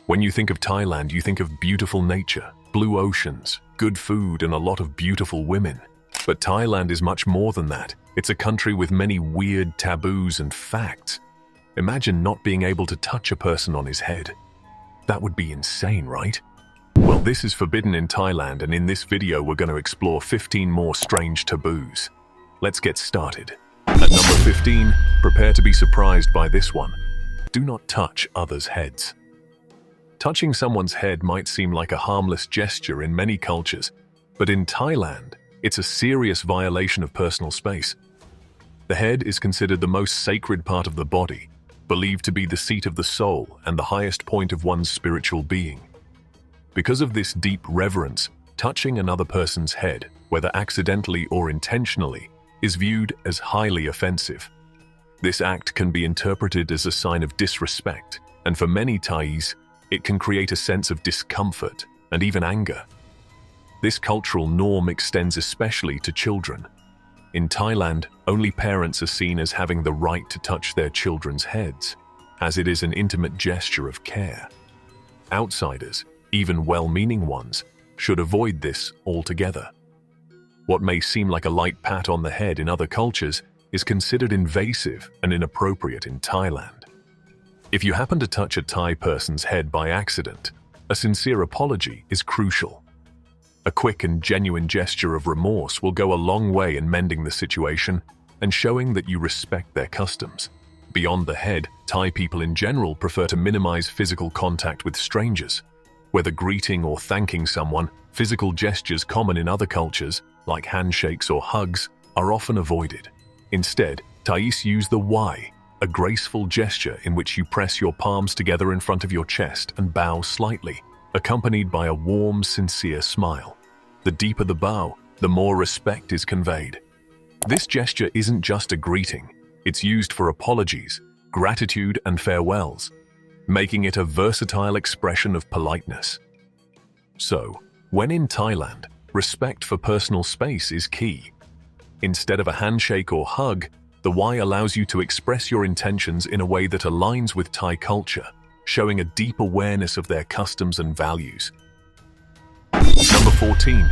When you think of Thailand, you think of beautiful nature, blue oceans, good food, and a lot of beautiful women. But Thailand is much more than that. It's a country with many weird taboos and facts. Imagine not being able to touch a person on his head. That would be insane, right? Well, this is forbidden in Thailand, and in this video we're going to explore 15 more strange taboos. Let's get started. At number 15, prepare to be surprised by this one. Do not touch others' heads. Touching someone's head might seem like a harmless gesture in many cultures, but in Thailand, it's a serious violation of personal space. The head is considered the most sacred part of the body, believed to be the seat of the soul and the highest point of one's spiritual being. Because of this deep reverence, touching another person's head, whether accidentally or intentionally, is viewed as highly offensive. This act can be interpreted as a sign of disrespect, and for many Thais, it can create a sense of discomfort and even anger. This cultural norm extends especially to children. In Thailand, only parents are seen as having the right to touch their children's heads, as it is an intimate gesture of care. Outsiders, even well-meaning ones, should avoid this altogether. What may seem like a light pat on the head in other cultures is considered invasive and inappropriate in Thailand. If you happen to touch a Thai person's head by accident, a sincere apology is crucial. A quick and genuine gesture of remorse will go a long way in mending the situation and showing that you respect their customs. Beyond the head, Thai people in general prefer to minimize physical contact with strangers. Whether greeting or thanking someone, physical gestures common in other cultures, like handshakes or hugs, are often avoided. Instead, Thais use the Y, a graceful gesture in which you press your palms together in front of your chest and bow slightly, accompanied by a warm, sincere smile. The deeper the bow, the more respect is conveyed. This gesture isn't just a greeting, it's used for apologies, gratitude, and farewells, making it a versatile expression of politeness. So, when in Thailand, respect for personal space is key. Instead of a handshake or hug, the Y allows you to express your intentions in a way that aligns with Thai culture, showing a deep awareness of their customs and values. Number 14.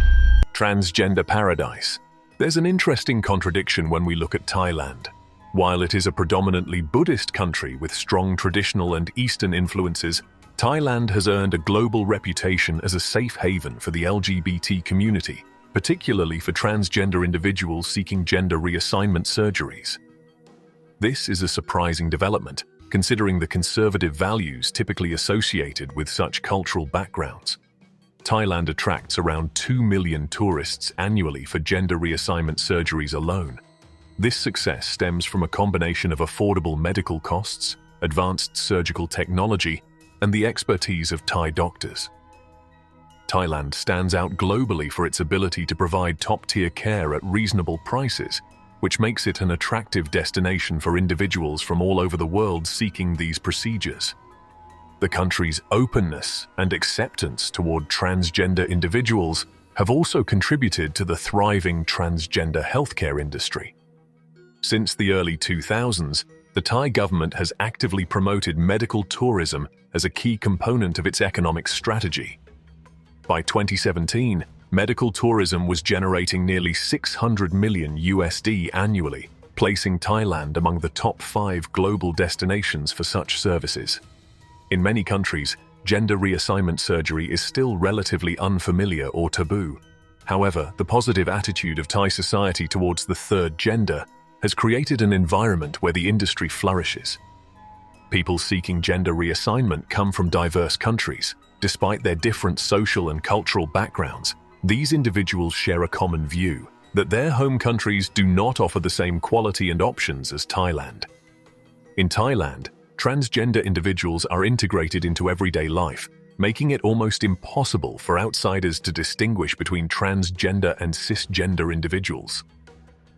Transgender paradise. There's an interesting contradiction when we look at Thailand. While it is a predominantly Buddhist country with strong traditional and Eastern influences, Thailand has earned a global reputation as a safe haven for the LGBT community, particularly for transgender individuals seeking gender reassignment surgeries. This is a surprising development, considering the conservative values typically associated with such cultural backgrounds. Thailand attracts around 2 million tourists annually for gender reassignment surgeries alone. This success stems from a combination of affordable medical costs, advanced surgical technology, and the expertise of Thai doctors. Thailand stands out globally for its ability to provide top-tier care at reasonable prices, which makes it an attractive destination for individuals from all over the world seeking these procedures. The country's openness and acceptance toward transgender individuals have also contributed to the thriving transgender healthcare industry. Since the early 2000s, the Thai government has actively promoted medical tourism as a key component of its economic strategy. By 2017, medical tourism was generating nearly $600 million annually, placing Thailand among the top 5 global destinations for such services. In many countries, gender reassignment surgery is still relatively unfamiliar or taboo. However, the positive attitude of Thai society towards the third gender has created an environment where the industry flourishes. People seeking gender reassignment come from diverse countries. Despite their different social and cultural backgrounds, these individuals share a common view that their home countries do not offer the same quality and options as Thailand. In Thailand, transgender individuals are integrated into everyday life, making it almost impossible for outsiders to distinguish between transgender and cisgender individuals.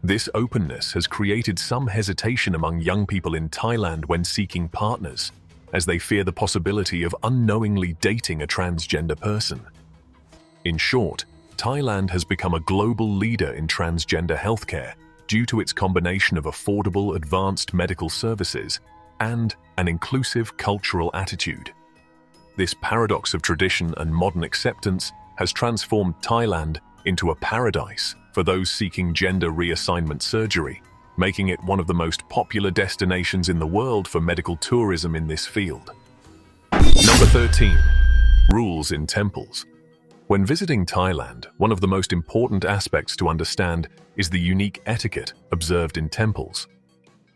This openness has created some hesitation among young people in Thailand when seeking partners, as they fear the possibility of unknowingly dating a transgender person. In short, Thailand has become a global leader in transgender healthcare due to its combination of affordable, advanced medical services and an inclusive cultural attitude. This paradox of tradition and modern acceptance has transformed Thailand into a paradise for those seeking gender reassignment surgery, making it one of the most popular destinations in the world for medical tourism in this field. Number 13. Rules in temples. When visiting Thailand, one of the most important aspects to understand is the unique etiquette observed in temples.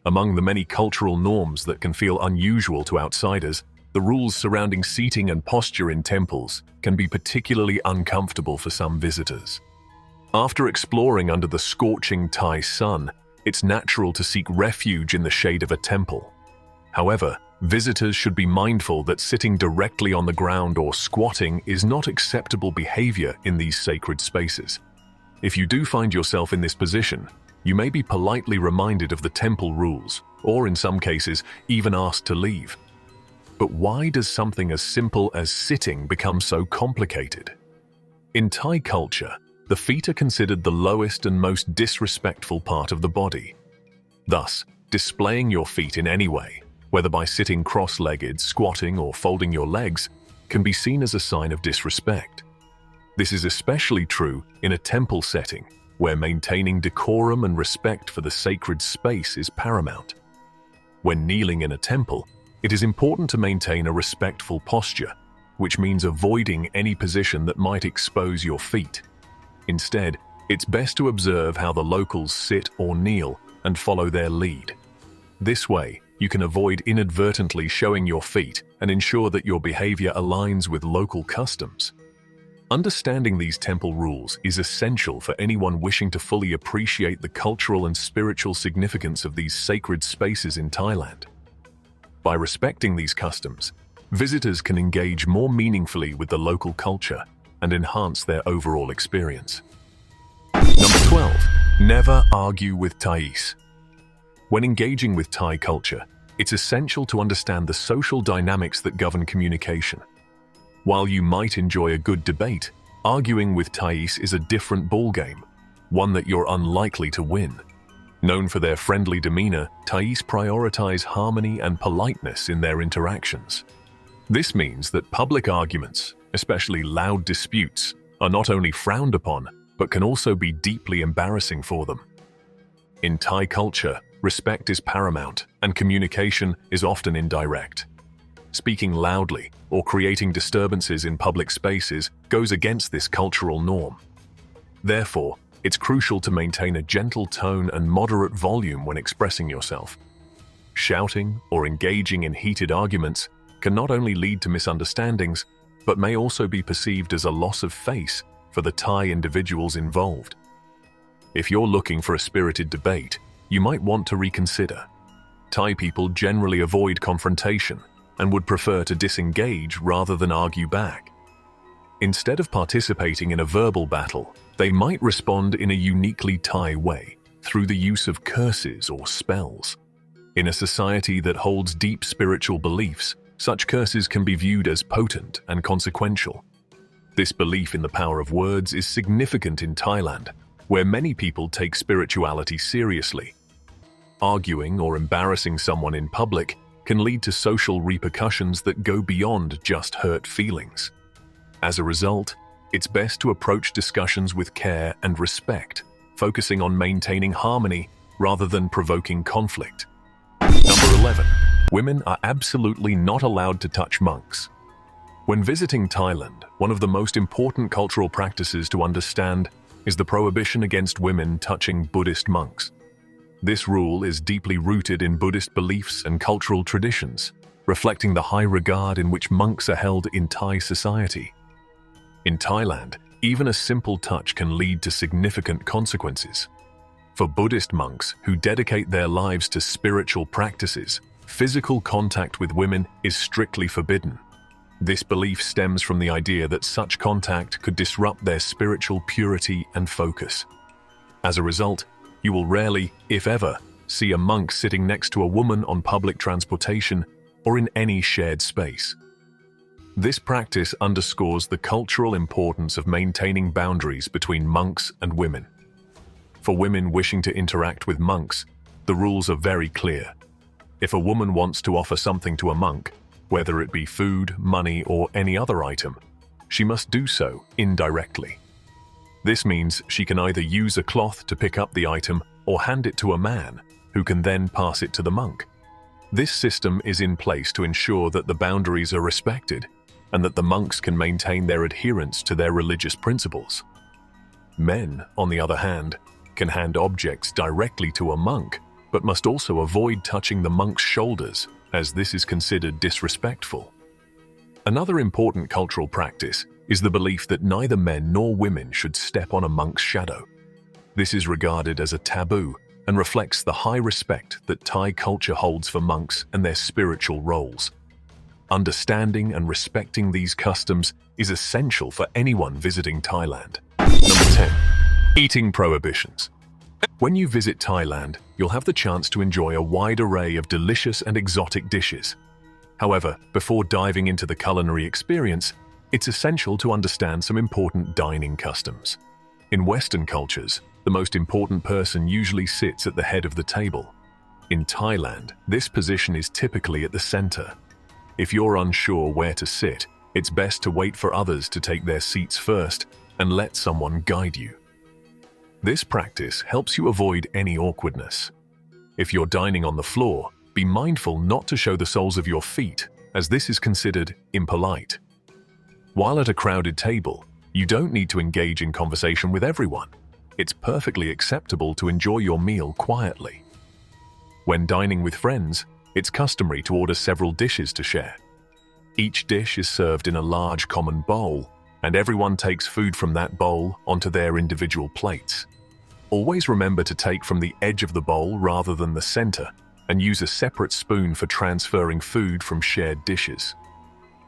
Among the many cultural norms that can feel unusual to outsiders, the rules surrounding seating and posture in temples can be particularly uncomfortable for some visitors. After exploring under the scorching Thai sun, it's natural to seek refuge in the shade of a temple. However, visitors should be mindful that sitting directly on the ground or squatting is not acceptable behavior in these sacred spaces. If you do find yourself in this position, you may be politely reminded of the temple rules, or in some cases, even asked to leave. But why does something as simple as sitting become so complicated? In Thai culture, the feet are considered the lowest and most disrespectful part of the body. Thus, displaying your feet in any way, whether by sitting cross-legged, squatting, or folding your legs, can be seen as a sign of disrespect. This is especially true in a temple setting, where maintaining decorum and respect for the sacred space is paramount. When kneeling in a temple, it is important to maintain a respectful posture, which means avoiding any position that might expose your feet. Instead, it's best to observe how the locals sit or kneel and follow their lead. This way, you can avoid inadvertently showing your feet and ensure that your behavior aligns with local customs. Understanding these temple rules is essential for anyone wishing to fully appreciate the cultural and spiritual significance of these sacred spaces in Thailand. By respecting these customs, visitors can engage more meaningfully with the local culture and enhance their overall experience. Number 12. Never argue with Thais. When engaging with Thai culture, it's essential to understand the social dynamics that govern communication. While you might enjoy a good debate, arguing with Thais is a different ballgame, one that you're unlikely to win. Known for their friendly demeanor, Thais prioritize harmony and politeness in their interactions. This means that public arguments, especially loud disputes, are not only frowned upon, but can also be deeply embarrassing for them. In Thai culture, respect is paramount, and communication is often indirect. Speaking loudly or creating disturbances in public spaces goes against this cultural norm. Therefore, it's crucial to maintain a gentle tone and moderate volume when expressing yourself. Shouting or engaging in heated arguments can not only lead to misunderstandings, but may also be perceived as a loss of face for the Thai individuals involved. If you're looking for a spirited debate, you might want to reconsider. Thai people generally avoid confrontation and would prefer to disengage rather than argue back. Instead of participating in a verbal battle, they might respond in a uniquely Thai way, through the use of curses or spells. In a society that holds deep spiritual beliefs, such curses can be viewed as potent and consequential. This belief in the power of words is significant in Thailand, where many people take spirituality seriously. Arguing or embarrassing someone in public can lead to social repercussions that go beyond just hurt feelings. As a result, it's best to approach discussions with care and respect, focusing on maintaining harmony rather than provoking conflict. Number 11. Women are absolutely not allowed to touch monks. When visiting Thailand, one of the most important cultural practices to understand is the prohibition against women touching Buddhist monks. This rule is deeply rooted in Buddhist beliefs and cultural traditions, reflecting the high regard in which monks are held in Thai society. In Thailand, even a simple touch can lead to significant consequences. For Buddhist monks who dedicate their lives to spiritual practices, physical contact with women is strictly forbidden. This belief stems from the idea that such contact could disrupt their spiritual purity and focus. As a result, you will rarely, if ever, see a monk sitting next to a woman on public transportation or in any shared space. This practice underscores the cultural importance of maintaining boundaries between monks and women. For women wishing to interact with monks, the rules are very clear. If a woman wants to offer something to a monk, whether it be food, money, or any other item, she must do so indirectly. This means she can either use a cloth to pick up the item or hand it to a man, who can then pass it to the monk. This system is in place to ensure that the boundaries are respected and that the monks can maintain their adherence to their religious principles. Men, on the other hand, can hand objects directly to a monk, but must also avoid touching the monk's shoulders, as this is considered disrespectful. Another important cultural practice is the belief that neither men nor women should step on a monk's shadow. This is regarded as a taboo and reflects the high respect that Thai culture holds for monks and their spiritual roles. Understanding and respecting these customs is essential for anyone visiting Thailand. Number 10. Eating prohibitions. When you visit Thailand, you'll have the chance to enjoy a wide array of delicious and exotic dishes. However, before diving into the culinary experience, it's essential to understand some important dining customs. In Western cultures, the most important person usually sits at the head of the table. In Thailand, this position is typically at the center. If you're unsure where to sit, it's best to wait for others to take their seats first and let someone guide you. This practice helps you avoid any awkwardness. If you're dining on the floor, be mindful not to show the soles of your feet, as this is considered impolite. While at a crowded table, you don't need to engage in conversation with everyone. It's perfectly acceptable to enjoy your meal quietly. When dining with friends, it's customary to order several dishes to share. Each dish is served in a large common bowl, and everyone takes food from that bowl onto their individual plates. Always remember to take from the edge of the bowl rather than the center, and use a separate spoon for transferring food from shared dishes.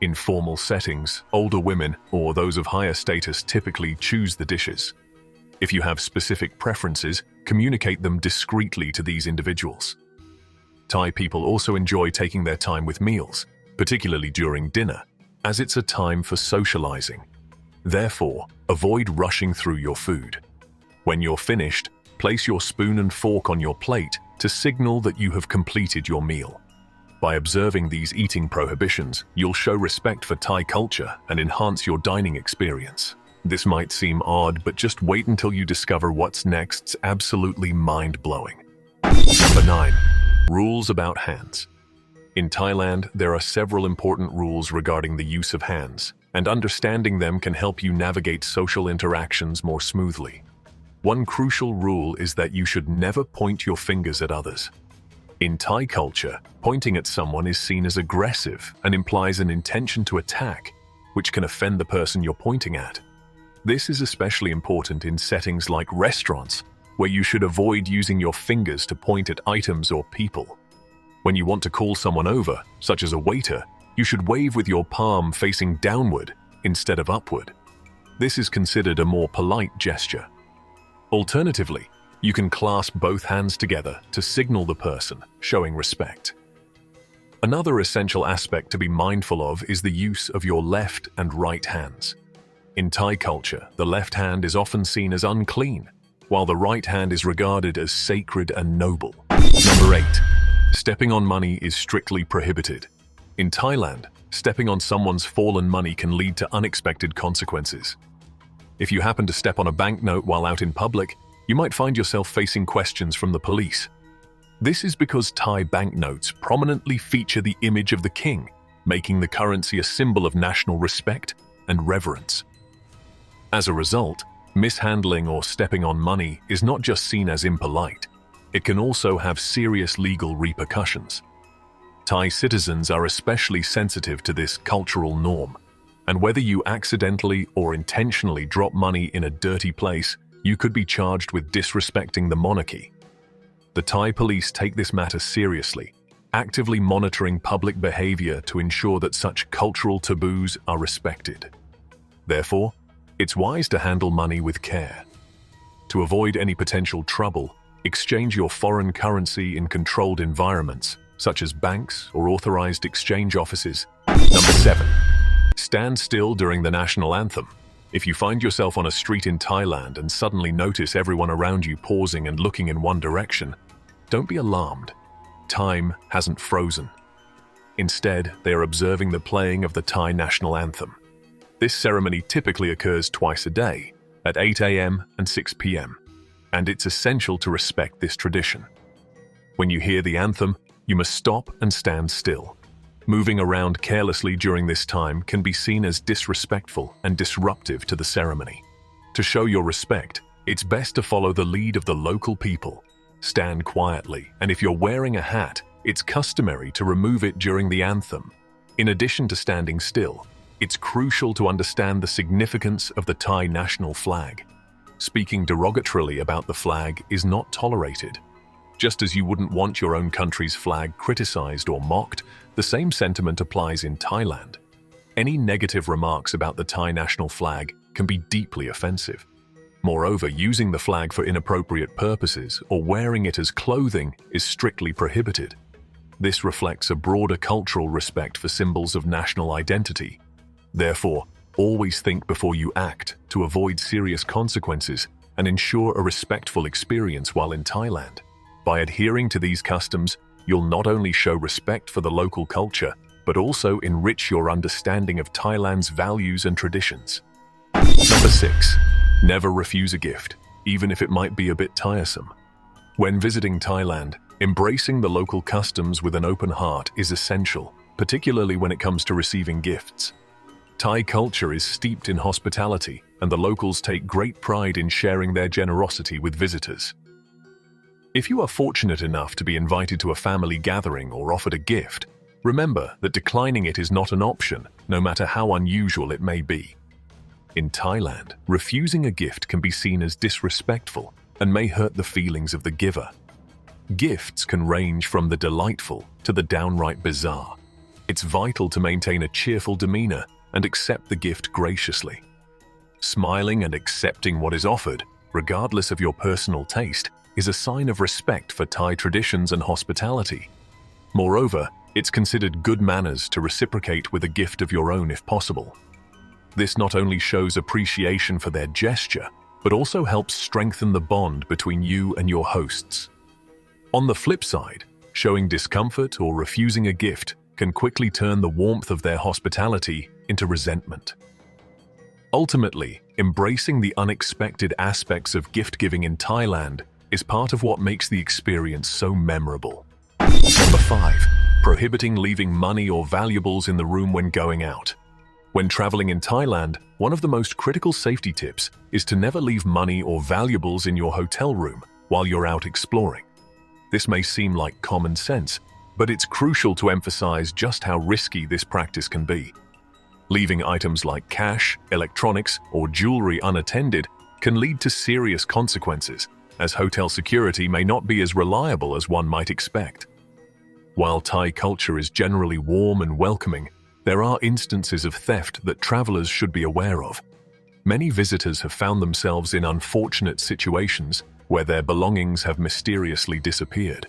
In formal settings, older women or those of higher status typically choose the dishes. If you have specific preferences, communicate them discreetly to these individuals. Thai people also enjoy taking their time with meals, particularly during dinner, as it's a time for socializing. Therefore, avoid rushing through your food. When you're finished, place your spoon and fork on your plate to signal that you have completed your meal. By observing these eating prohibitions, you'll show respect for Thai culture and enhance your dining experience. This might seem odd, but just wait until you discover what's next. It's absolutely mind-blowing. Number 9. Rules about hands. In Thailand, there are several important rules regarding the use of hands, and understanding them can help you navigate social interactions more smoothly. One crucial rule is that you should never point your fingers at others. In Thai culture, pointing at someone is seen as aggressive and implies an intention to attack, which can offend the person you're pointing at. This is especially important in settings like restaurants, where you should avoid using your fingers to point at items or people. When you want to call someone over, such as a waiter, you should wave with your palm facing downward instead of upward. This is considered a more polite gesture. Alternatively, you can clasp both hands together to signal the person, showing respect. Another essential aspect to be mindful of is the use of your left and right hands. In Thai culture, the left hand is often seen as unclean, while the right hand is regarded as sacred and noble. Number 8. Stepping on money is strictly prohibited. In Thailand, stepping on someone's fallen money can lead to unexpected consequences. If you happen to step on a banknote while out in public, you might find yourself facing questions from the police. This is because Thai banknotes prominently feature the image of the king, making the currency a symbol of national respect and reverence. As a result, mishandling or stepping on money is not just seen as impolite, it can also have serious legal repercussions. Thai citizens are especially sensitive to this cultural norm, and whether you accidentally or intentionally drop money in a dirty place, you could be charged with disrespecting the monarchy. The Thai police take this matter seriously, actively monitoring public behavior to ensure that such cultural taboos are respected. Therefore, it's wise to handle money with care. To avoid any potential trouble, exchange your foreign currency in controlled environments, such as banks or authorized exchange offices. Number 7. Stand still during the national anthem. If you find yourself on a street in Thailand and suddenly notice everyone around you pausing and looking in one direction, don't be alarmed. Time hasn't frozen. Instead, they are observing the playing of the Thai national anthem. This ceremony typically occurs twice a day, at 8 a.m. and 6 p.m., and it's essential to respect this tradition. When you hear the anthem, you must stop and stand still. Moving around carelessly during this time can be seen as disrespectful and disruptive to the ceremony. To show your respect, it's best to follow the lead of the local people. Stand quietly, and if you're wearing a hat, it's customary to remove it during the anthem. In addition to standing still, it's crucial to understand the significance of the Thai national flag. Speaking derogatorily about the flag is not tolerated. Just as you wouldn't want your own country's flag criticized or mocked, the same sentiment applies in Thailand. Any negative remarks about the Thai national flag can be deeply offensive. Moreover, using the flag for inappropriate purposes or wearing it as clothing is strictly prohibited. This reflects a broader cultural respect for symbols of national identity. Therefore, always think before you act to avoid serious consequences and ensure a respectful experience while in Thailand. By adhering to these customs, you'll not only show respect for the local culture, but also enrich your understanding of Thailand's values and traditions. Number 6. Never refuse a gift, even if it might be a bit tiresome. When visiting Thailand, embracing the local customs with an open heart is essential, particularly when it comes to receiving gifts. Thai culture is steeped in hospitality, and the locals take great pride in sharing their generosity with visitors. If you are fortunate enough to be invited to a family gathering or offered a gift, remember that declining it is not an option, no matter how unusual it may be. In Thailand, refusing a gift can be seen as disrespectful and may hurt the feelings of the giver. Gifts can range from the delightful to the downright bizarre. It's vital to maintain a cheerful demeanor and accept the gift graciously. Smiling and accepting what is offered, regardless of your personal taste, is a sign of respect for Thai traditions and hospitality. Moreover, it's considered good manners to reciprocate with a gift of your own if possible. This not only shows appreciation for their gesture, but also helps strengthen the bond between you and your hosts. On the flip side, showing discomfort or refusing a gift can quickly turn the warmth of their hospitality into resentment. Ultimately, embracing the unexpected aspects of gift-giving in Thailand is part of what makes the experience so memorable. Number 5. Prohibiting leaving money or valuables in the room when going out. When traveling in Thailand, one of the most critical safety tips is to never leave money or valuables in your hotel room while you're out exploring. This may seem like common sense, but it's crucial to emphasize just how risky this practice can be. Leaving items like cash, electronics, or jewelry unattended can lead to serious consequences, as hotel security may not be as reliable as one might expect. While Thai culture is generally warm and welcoming, there are instances of theft that travelers should be aware of. Many visitors have found themselves in unfortunate situations where their belongings have mysteriously disappeared,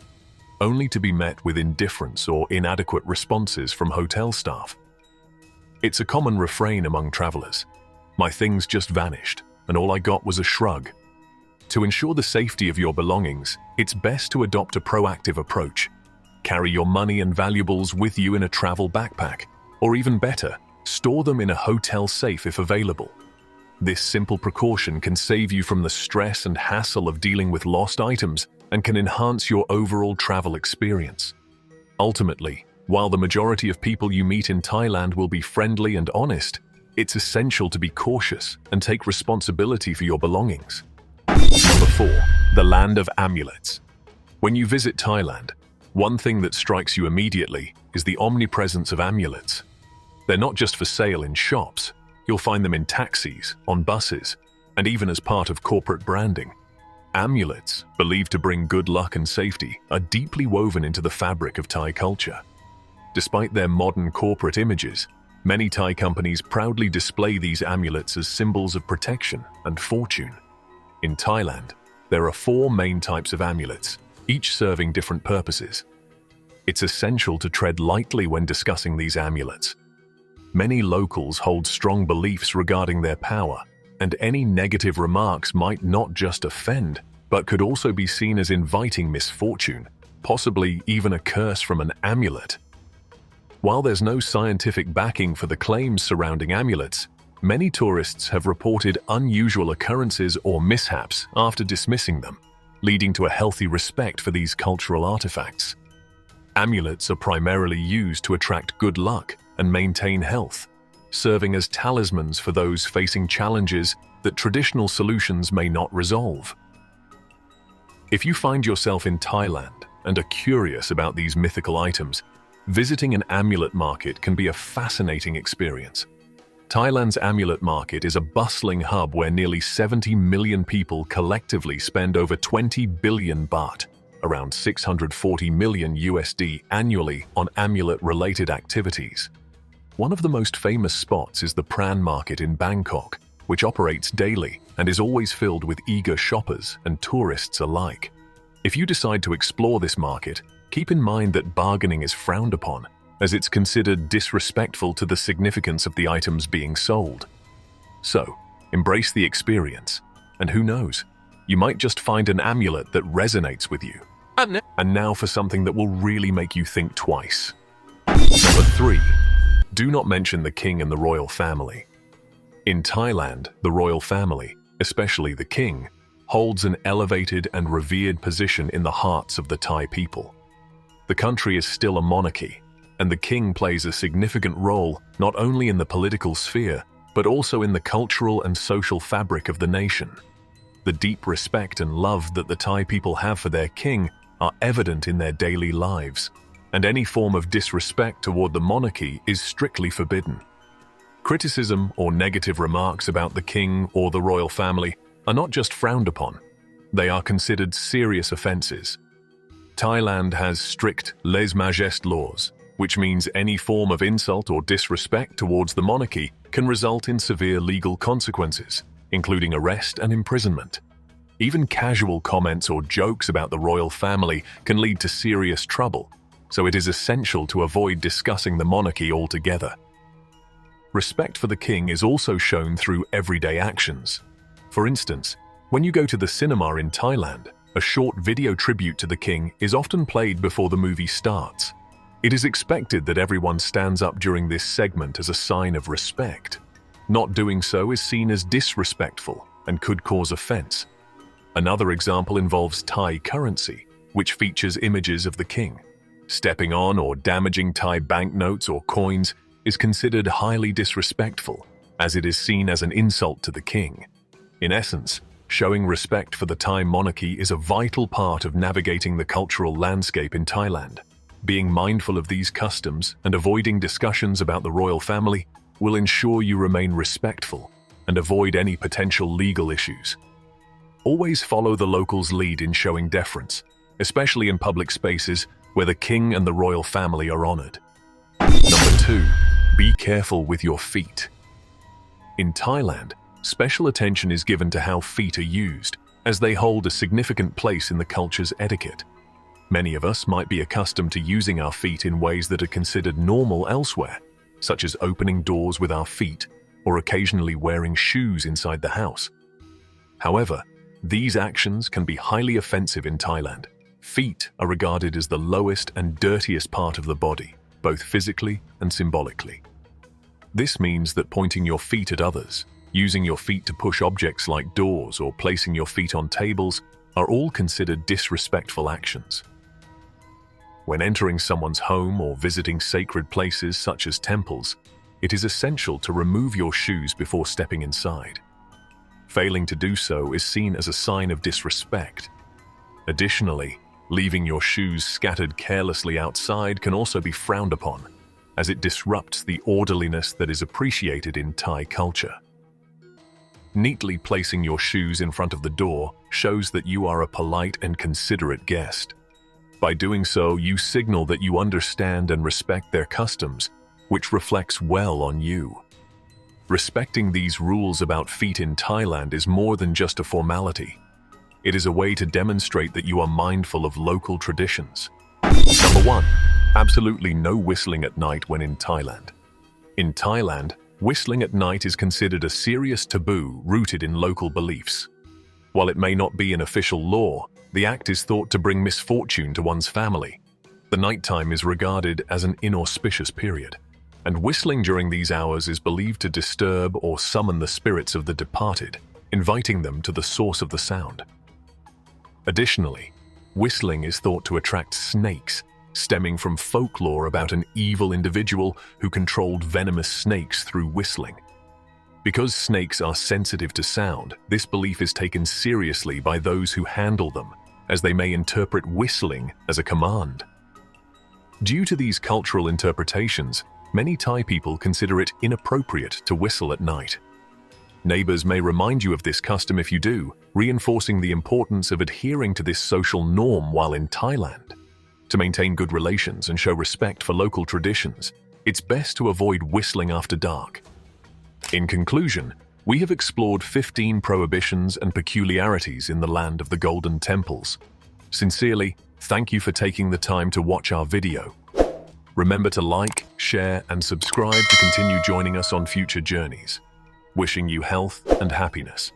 only to be met with indifference or inadequate responses from hotel staff. It's a common refrain among travelers. "My things just vanished, and all I got was a shrug." To ensure the safety of your belongings, it's best to adopt a proactive approach. Carry your money and valuables with you in a travel backpack, or even better, store them in a hotel safe if available. This simple precaution can save you from the stress and hassle of dealing with lost items and can enhance your overall travel experience. Ultimately, while the majority of people you meet in Thailand will be friendly and honest, it's essential to be cautious and take responsibility for your belongings. Number 4. The land of amulets. When you visit Thailand, one thing that strikes you immediately is the omnipresence of amulets. They're not just for sale in shops. You'll find them in taxis, on buses, and even as part of corporate branding. Amulets, believed to bring good luck and safety, are deeply woven into the fabric of Thai culture. Despite their modern corporate images, many Thai companies proudly display these amulets as symbols of protection and fortune. In Thailand, there are 4 main types of amulets, each serving different purposes. It's essential to tread lightly when discussing these amulets. Many locals hold strong beliefs regarding their power, and any negative remarks might not just offend, but could also be seen as inviting misfortune, possibly even a curse from an amulet. While there's no scientific backing for the claims surrounding amulets, many tourists have reported unusual occurrences or mishaps after dismissing them, leading to a healthy respect for these cultural artifacts. Amulets are primarily used to attract good luck and maintain health, serving as talismans for those facing challenges that traditional solutions may not resolve. If you find yourself in Thailand and are curious about these mythical items, visiting an amulet market can be a fascinating experience. Thailand's amulet market is a bustling hub where nearly 70 million people collectively spend over 20 billion baht, around 640 million USD annually on amulet-related activities. One of the most famous spots is the Pran Market in Bangkok, which operates daily and is always filled with eager shoppers and tourists alike. If you decide to explore this market, keep in mind that bargaining is frowned upon, as it's considered disrespectful to the significance of the items being sold. So, embrace the experience, and who knows, you might just find an amulet that resonates with you. And now for something that will really make you think twice. Number 3. Do not mention the king and the royal family. In Thailand, the royal family, especially the king, holds an elevated and revered position in the hearts of the Thai people. The country is still a monarchy, and the king plays a significant role not only in the political sphere, but also in the cultural and social fabric of the nation. The deep respect and love that the Thai people have for their king are evident in their daily lives, and any form of disrespect toward the monarchy is strictly forbidden. Criticism or negative remarks about the king or the royal family are not just frowned upon, they are considered serious offenses. Thailand has strict lèse-majesté laws, which means any form of insult or disrespect towards the monarchy can result in severe legal consequences, including arrest and imprisonment. Even casual comments or jokes about the royal family can lead to serious trouble, so it is essential to avoid discussing the monarchy altogether. Respect for the king is also shown through everyday actions. For instance, when you go to the cinema in Thailand, a short video tribute to the king is often played before the movie starts. It is expected that everyone stands up during this segment as a sign of respect. Not doing so is seen as disrespectful and could cause offense. Another example involves Thai currency, which features images of the king. Stepping on or damaging Thai banknotes or coins is considered highly disrespectful, as it is seen as an insult to the king. In essence, showing respect for the Thai monarchy is a vital part of navigating the cultural landscape in Thailand. Being mindful of these customs and avoiding discussions about the royal family will ensure you remain respectful and avoid any potential legal issues. Always follow the locals' lead in showing deference, especially in public spaces where the king and the royal family are honored. Number 2. Be careful with your feet. In Thailand, special attention is given to how feet are used, as they hold a significant place in the culture's etiquette. Many of us might be accustomed to using our feet in ways that are considered normal elsewhere, such as opening doors with our feet or occasionally wearing shoes inside the house. However, these actions can be highly offensive in Thailand. Feet are regarded as the lowest and dirtiest part of the body, both physically and symbolically. This means that pointing your feet at others, using your feet to push objects like doors or placing your feet on tables are all considered disrespectful actions. When entering someone's home or visiting sacred places such as temples, it is essential to remove your shoes before stepping inside. Failing to do so is seen as a sign of disrespect. Additionally, leaving your shoes scattered carelessly outside can also be frowned upon, as it disrupts the orderliness that is appreciated in Thai culture. Neatly placing your shoes in front of the door shows that you are a polite and considerate guest. By doing so, you signal that you understand and respect their customs, which reflects well on you. Respecting these rules about feet in Thailand is more than just a formality. It is a way to demonstrate that you are mindful of local traditions. Number 1. Absolutely no whistling at night when in Thailand. In Thailand, whistling at night is considered a serious taboo rooted in local beliefs. While it may not be an official law, the act is thought to bring misfortune to one's family. The nighttime is regarded as an inauspicious period, and whistling during these hours is believed to disturb or summon the spirits of the departed, inviting them to the source of the sound. Additionally, whistling is thought to attract snakes, stemming from folklore about an evil individual who controlled venomous snakes through whistling. Because snakes are sensitive to sound, this belief is taken seriously by those who handle them, as they may interpret whistling as a command. Due to these cultural interpretations, many Thai people consider it inappropriate to whistle at night. Neighbors may remind you of this custom if you do, reinforcing the importance of adhering to this social norm while in Thailand. To maintain good relations and show respect for local traditions, it's best to avoid whistling after dark. In conclusion, we have explored 15 prohibitions and peculiarities in the land of the Golden Temples. Sincerely, thank you for taking the time to watch our video. Remember to like, share, and subscribe to continue joining us on future journeys. Wishing you health and happiness.